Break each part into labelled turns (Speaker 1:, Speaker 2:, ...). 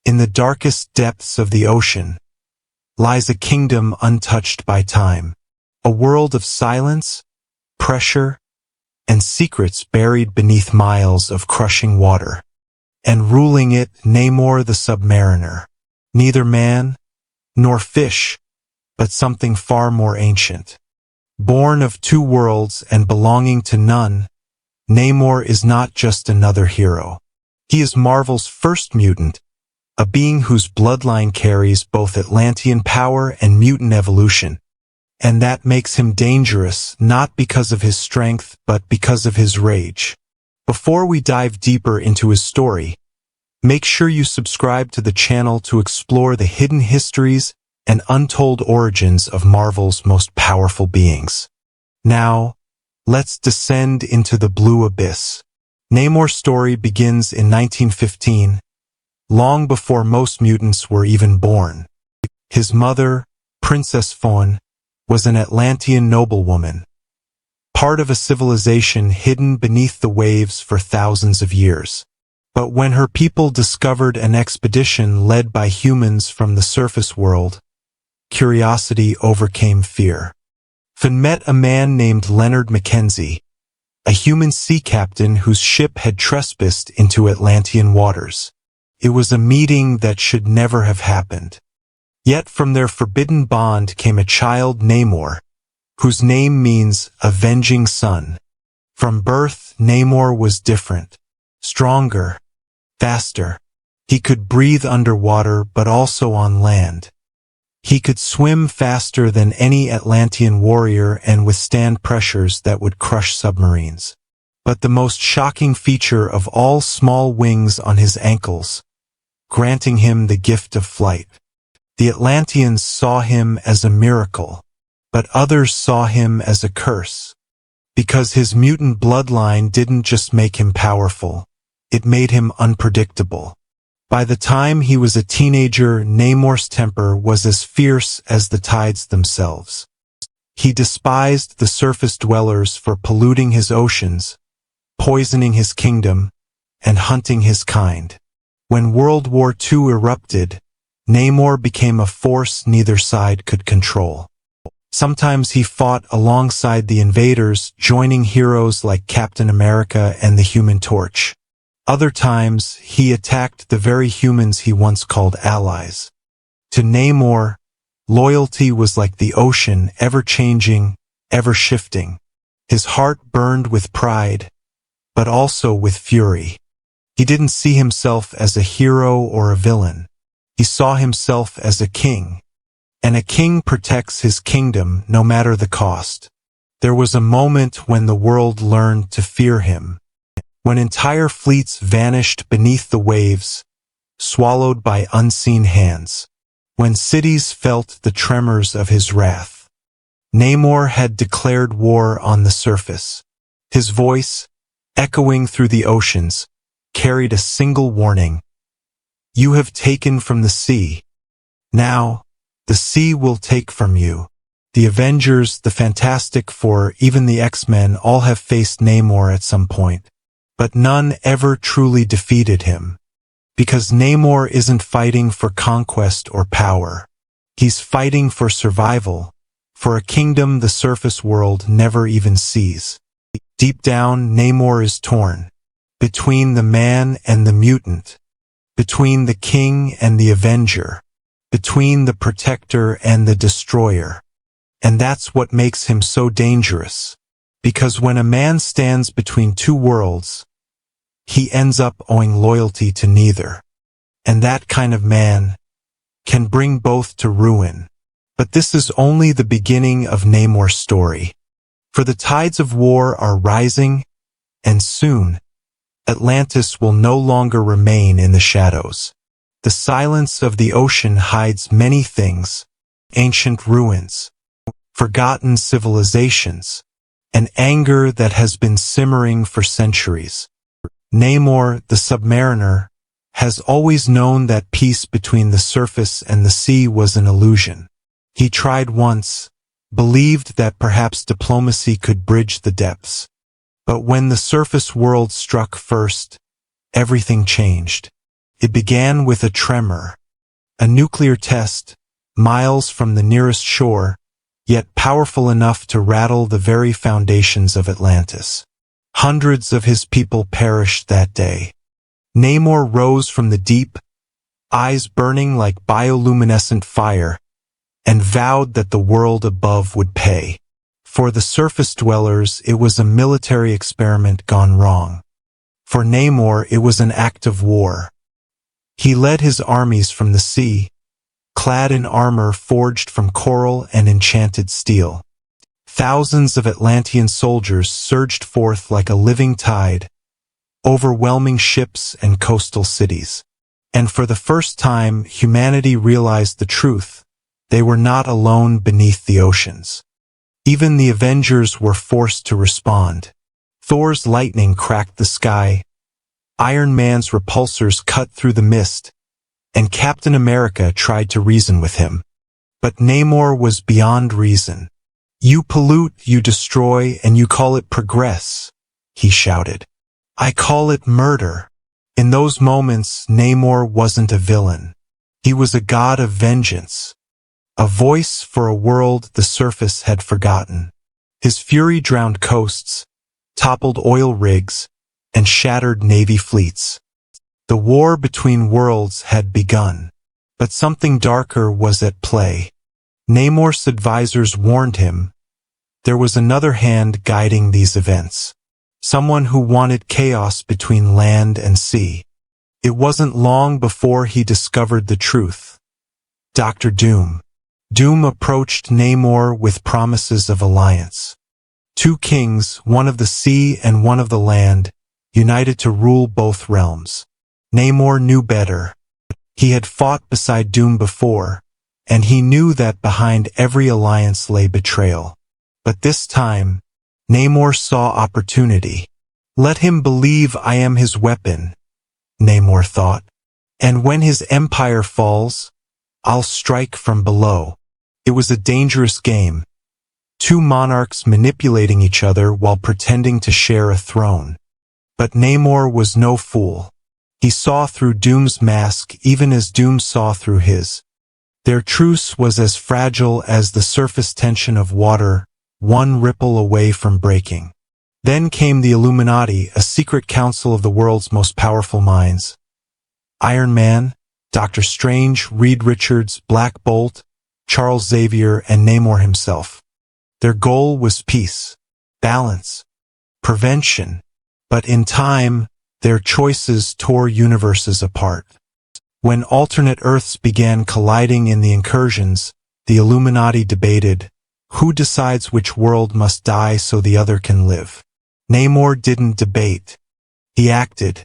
Speaker 1: In the darkest depths of the ocean lies a kingdom untouched by time, a world of silence, pressure, and secrets buried beneath miles of crushing water. And ruling it, Namor the Submariner, neither man nor fish, but something far more ancient. Born of two worlds and belonging to none, Namor is not just another hero. He is Marvel's first mutant, a being whose bloodline carries both Atlantean power and mutant evolution. And that makes him dangerous, not because of his strength, but because of his rage. Before we dive deeper into his story, make sure you subscribe to the channel to explore the hidden histories and untold origins of Marvel's most powerful beings. Now, let's descend into the blue abyss. Namor's story begins in 1915, long before most mutants were even born. His mother, Princess Fawn, was an Atlantean noblewoman, part of a civilization hidden beneath the waves for thousands of years. But when her people discovered an expedition led by humans from the surface world, curiosity overcame fear. Fawn met a man named Leonard Mackenzie, a human sea captain whose ship had trespassed into Atlantean waters. It was a meeting that should never have happened. Yet from their forbidden bond came a child, Namor, whose name means avenging sun. From birth, Namor was different, stronger, faster. He could breathe underwater but also on land. He could swim faster than any Atlantean warrior and withstand pressures that would crush submarines. But the most shocking feature of all, small wings on his ankles, granting him the gift of flight. The Atlanteans saw him as a miracle, but others saw him as a curse. Because his mutant bloodline didn't just make him powerful, it made him unpredictable. By the time he was a teenager, Namor's temper was as fierce as the tides themselves. He despised the surface dwellers for polluting his oceans, poisoning his kingdom, and hunting his kind. When World War II erupted, Namor became a force neither side could control. Sometimes he fought alongside the invaders, joining heroes like Captain America and the Human Torch. Other times, he attacked the very humans he once called allies. To Namor, loyalty was like the ocean, ever-changing, ever-shifting. His heart burned with pride, but also with fury. He didn't see himself as a hero or a villain. He saw himself as a king. And a king protects his kingdom no matter the cost. There was a moment when the world learned to fear him. When entire fleets vanished beneath the waves, swallowed by unseen hands. When cities felt the tremors of his wrath. Namor had declared war on the surface. His voice, echoing through the oceans, carried a single warning. You have taken from the sea. Now, the sea will take from you. The Avengers, the Fantastic Four, even the X-Men all have faced Namor at some point. But none ever truly defeated him. Because Namor isn't fighting for conquest or power. He's fighting for survival, for a kingdom the surface world never even sees. Deep down, Namor is torn. Between the man and the mutant. Between the king and the avenger. Between the protector and the destroyer. And that's what makes him so dangerous. Because when a man stands between two worlds, he ends up owing loyalty to neither. And that kind of man can bring both to ruin. But this is only the beginning of Namor's story. For the tides of war are rising, and soon, Atlantis will no longer remain in the shadows. The silence of the ocean hides many things, ancient ruins, forgotten civilizations, and anger that has been simmering for centuries. Namor, the Submariner, has always known that peace between the surface and the sea was an illusion. He tried once, believed that perhaps diplomacy could bridge the depths. But when the surface world struck first, everything changed. It began with a tremor, a nuclear test, miles from the nearest shore, yet powerful enough to rattle the very foundations of Atlantis. Hundreds of his people perished that day. Namor rose from the deep, eyes burning like bioluminescent fire, and vowed that the world above would pay. For the surface dwellers, it was a military experiment gone wrong. For Namor, it was an act of war. He led his armies from the sea, clad in armor forged from coral and enchanted steel. Thousands of Atlantean soldiers surged forth like a living tide, overwhelming ships and coastal cities. And for the first time, humanity realized the truth. They were not alone beneath the oceans. Even the Avengers were forced to respond. Thor's lightning cracked the sky, Iron Man's repulsors cut through the mist, and Captain America tried to reason with him. But Namor was beyond reason. "You pollute, you destroy, and you call it progress," he shouted. "I call it murder." In those moments, Namor wasn't a villain. He was a god of vengeance, a voice for a world the surface had forgotten. His fury drowned coasts, toppled oil rigs, and shattered navy fleets. The war between worlds had begun, but something darker was at play. Namor's advisors warned him. There was another hand guiding these events. Someone who wanted chaos between land and sea. It wasn't long before he discovered the truth. Dr. Doom. Doom approached Namor with promises of alliance. Two kings, one of the sea and one of the land, united to rule both realms. Namor knew better. He had fought beside Doom before, and he knew that behind every alliance lay betrayal. But this time, Namor saw opportunity. "Let him believe I am his weapon," Namor thought. "And when his empire falls, I'll strike from below." It was a dangerous game. Two monarchs manipulating each other while pretending to share a throne. But Namor was no fool. He saw through Doom's mask even as Doom saw through his. Their truce was as fragile as the surface tension of water, one ripple away from breaking. Then came the Illuminati, a secret council of the world's most powerful minds. Iron Man, Doctor Strange, Reed Richards, Black Bolt, Charles Xavier, and Namor himself. Their goal was peace, balance, prevention. But in time, their choices tore universes apart. When alternate Earths began colliding in the incursions, the Illuminati debated, who decides which world must die so the other can live? Namor didn't debate. He acted.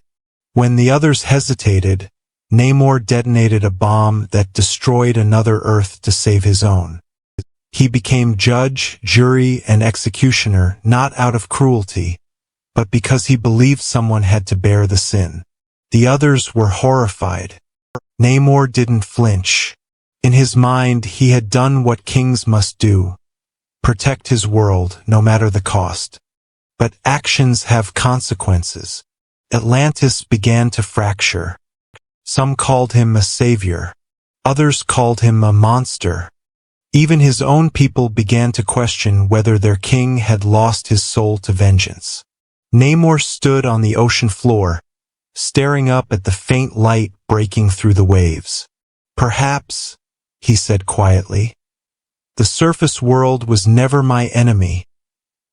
Speaker 1: When the others hesitated, Namor detonated a bomb that destroyed another Earth to save his own. He became judge, jury, and executioner not out of cruelty, but because he believed someone had to bear the sin. The others were horrified. Namor didn't flinch. In his mind, he had done what kings must do. Protect his world, no matter the cost. But actions have consequences. Atlantis began to fracture. Some called him a savior. Others called him a monster. Even his own people began to question whether their king had lost his soul to vengeance. Namor stood on the ocean floor, staring up at the faint light breaking through the waves. "Perhaps," he said quietly, "the surface world was never my enemy.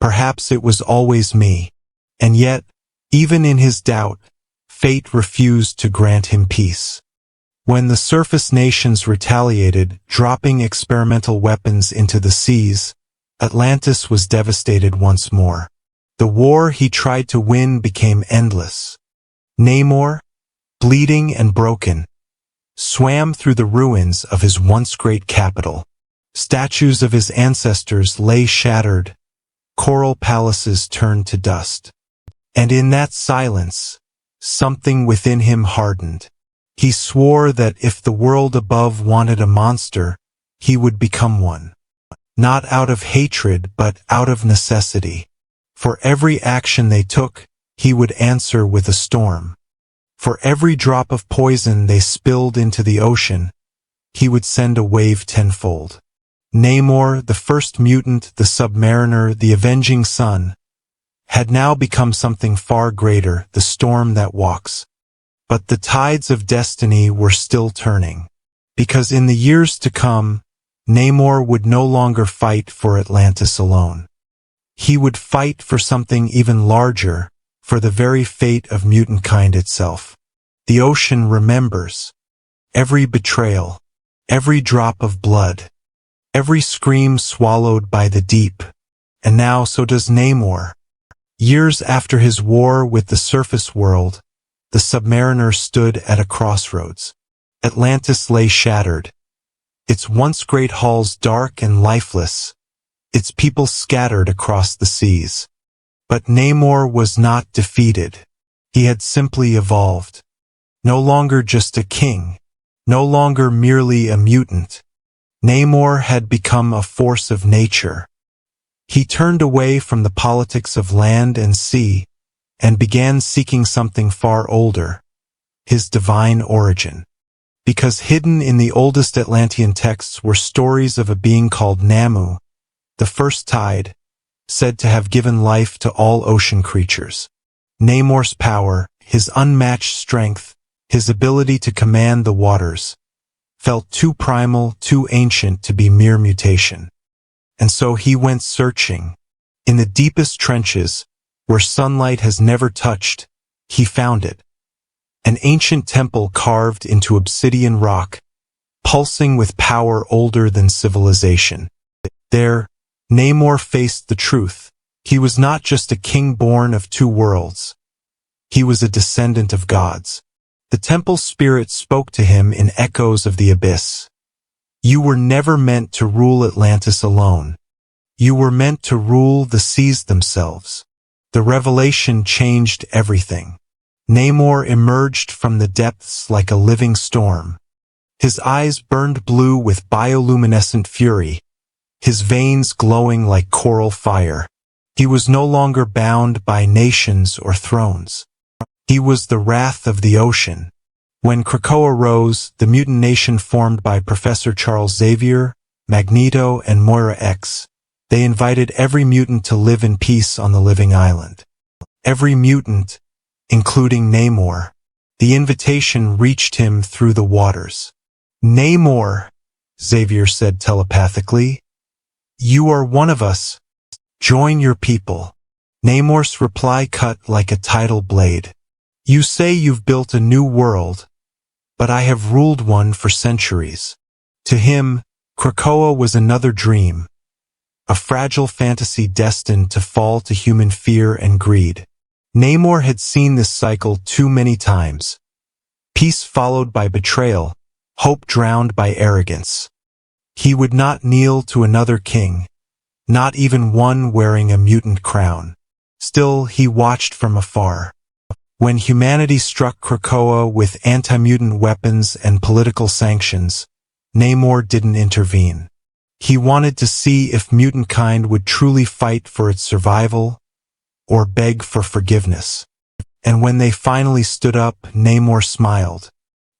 Speaker 1: Perhaps it was always me." And yet, even in his doubt, fate refused to grant him peace. When the surface nations retaliated, dropping experimental weapons into the seas, Atlantis was devastated once more. The war he tried to win became endless. Namor, bleeding and broken, swam through the ruins of his once great capital. Statues of his ancestors lay shattered, coral palaces turned to dust. And in that silence, something within him hardened. He swore that if the world above wanted a monster, he would become one. Not out of hatred, but out of necessity. For every action they took, he would answer with a storm. For every drop of poison they spilled into the ocean, he would send a wave tenfold. Namor, the first mutant, the submariner, the avenging sun, had now become something far greater, the storm that walks. But the tides of destiny were still turning. Because in the years to come, Namor would no longer fight for Atlantis alone. He would fight for something even larger, for the very fate of mutant kind itself. The ocean remembers. Every betrayal, every drop of blood, every scream swallowed by the deep. And now so does Namor. Years after his war with the surface world, the submariner stood at a crossroads. Atlantis lay shattered, its once great halls dark and lifeless, its people scattered across the seas. But Namor was not defeated. He had simply evolved. No longer just a king, no longer merely a mutant. Namor had become a force of nature. He turned away from the politics of land and sea and began seeking something far older, his divine origin. Because hidden in the oldest Atlantean texts were stories of a being called Namu, the first tide, said to have given life to all ocean creatures. Namor's power, his unmatched strength, his ability to command the waters, felt too primal, too ancient to be mere mutation. And so he went searching. In the deepest trenches, where sunlight has never touched, he found it. An ancient temple carved into obsidian rock, pulsing with power older than civilization. There, Namor faced the truth. He was not just a king born of two worlds. He was a descendant of gods. The temple's spirit spoke to him in echoes of the abyss. You were never meant to rule Atlantis alone. You were meant to rule the seas themselves. The revelation changed everything. Namor emerged from the depths like a living storm. His eyes burned blue with bioluminescent fury, his veins glowing like coral fire. He was no longer bound by nations or thrones. He was the wrath of the ocean. When Krakoa rose, the mutant nation formed by Professor Charles Xavier, Magneto, and Moira X, they invited every mutant to live in peace on the living island. Every mutant, including Namor. The invitation reached him through the waters. Namor, Xavier said telepathically, you are one of us. Join your people. Namor's reply cut like a tidal blade. You say you've built a new world, but I have ruled one for centuries. To him, Krakoa was another dream, a fragile fantasy destined to fall to human fear and greed. Namor had seen this cycle too many times. Peace followed by betrayal, hope drowned by arrogance. He would not kneel to another king, not even one wearing a mutant crown. Still, he watched from afar. When humanity struck Krakoa with anti-mutant weapons and political sanctions, Namor didn't intervene. He wanted to see if mutant kind would truly fight for its survival or beg for forgiveness. And when they finally stood up, Namor smiled.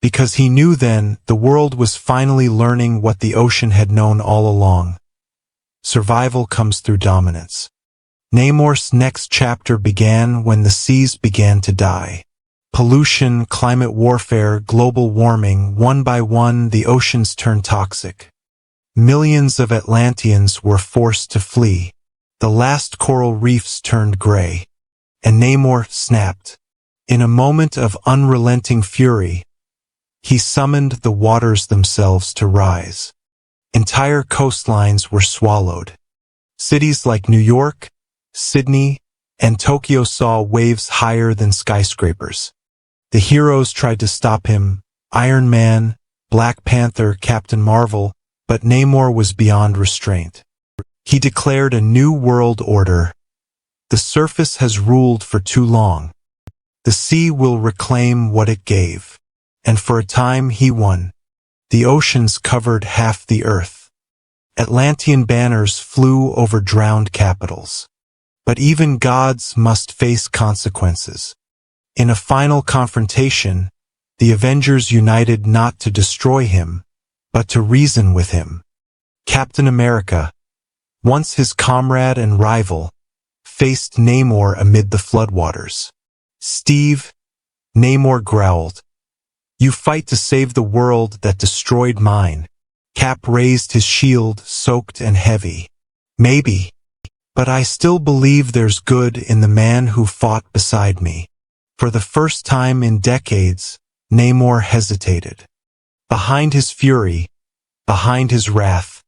Speaker 1: Because he knew then the world was finally learning what the ocean had known all along. Survival comes through dominance. Namor's next chapter began when the seas began to die. Pollution, climate warfare, global warming, one by one the oceans turned toxic. Millions of Atlanteans were forced to flee. The last coral reefs turned gray. And Namor snapped. In a moment of unrelenting fury, he summoned the waters themselves to rise. Entire coastlines were swallowed. Cities like New York, Sydney, and Tokyo saw waves higher than skyscrapers. The heroes tried to stop him, Iron Man, Black Panther, Captain Marvel, but Namor was beyond restraint. He declared a new world order. The surface has ruled for too long. The sea will reclaim what it gave. And for a time he won. The oceans covered half the earth. Atlantean banners flew over drowned capitals. But even gods must face consequences. In a final confrontation, the Avengers united not to destroy him, but to reason with him. Captain America, once his comrade and rival, faced Namor amid the floodwaters. "Steve," Namor growled, "you fight to save the world that destroyed mine." Cap raised his shield, soaked and heavy. "Maybe, but I still believe there's good in the man who fought beside me." For the first time in decades, Namor hesitated. Behind his fury, behind his wrath,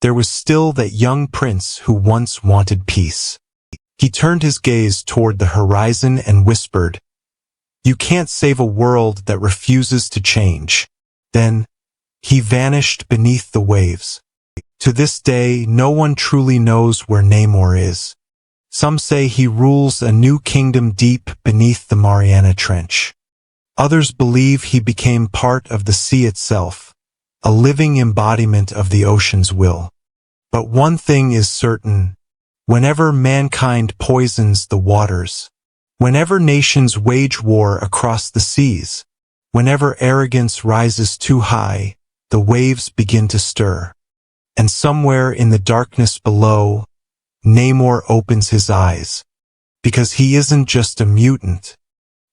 Speaker 1: there was still that young prince who once wanted peace. He turned his gaze toward the horizon and whispered, "You can't save a world that refuses to change." Then, he vanished beneath the waves. To this day, no one truly knows where Namor is. Some say he rules a new kingdom deep beneath the Mariana Trench. Others believe he became part of the sea itself, a living embodiment of the ocean's will. But one thing is certain: whenever mankind poisons the waters, whenever nations wage war across the seas, whenever arrogance rises too high, the waves begin to stir. And somewhere in the darkness below, Namor opens his eyes. Because he isn't just a mutant.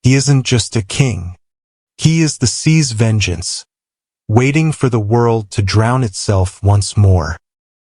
Speaker 1: He isn't just a king. He is the sea's vengeance, waiting for the world to drown itself once more.